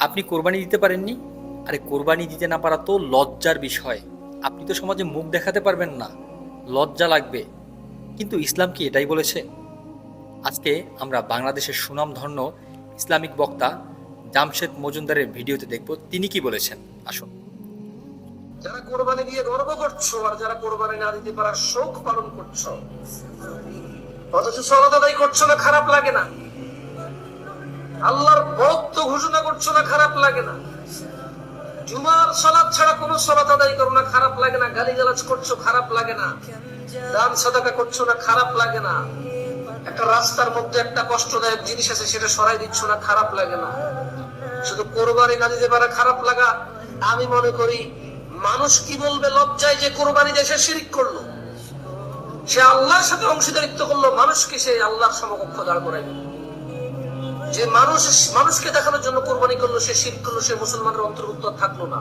আপনি কোরবানি দিতে পারেননি? আরে কোরবানি দিতে না পারা তো লজ্জার বিষয়। আপনি তো সমাজে মুখ দেখাতে পারবেন না, লজ্জা লাগবে। কিন্তু ইসলাম কি এটাই বলেছে? আজকে আমরা বাংলাদেশের সুনামধন্য ইসলামিক বক্তা জামশেদ মজুমদারের ভিডিওতে দেখব তিনি কি বলেছেন। আসুন। যারা কোরবানি দিয়ে গর্ব করছো আর যারা কোরবানি না দিতে পারার শোক পালন করছো, অথচ সালাত আদায় করছো না, খারাপ লাগে না? আল্লাহর বরত্ব ঘোষণা করছো না, খারাপ লাগে না? জুমার সালাত ছাড়া কোনো সালাত আদায় করো না, খারাপ লাগে না? গালিগালাজ করছো, খারাপ লাগে না? দান সাদাকা করছো না, খারাপ লাগে না? একটা রাস্তার মধ্যে একটা কষ্টদায়ক জিনিস আছে, সেটা সরাই দিচ্ছ না, খারাপ লাগে না? শুধু কোরবানি না দিতে পারা খারাপ লাগা। আমি মনে করি মানুষ কি বলবে লজ্জায় যে কোরবানি দেশে শিরিক করলো, সে আল্লাহর সাথে অংশীদারিত্ব করলো, মানুষকে সে আল্লাহর সমকক্ষ দাঁড় করাইল। যে মানুষকে দেখানোর জন্য কোরবানি করলো, সে শিরক করলো, সে মুসলমানের অন্তর্ভুক্ত থাকলো না।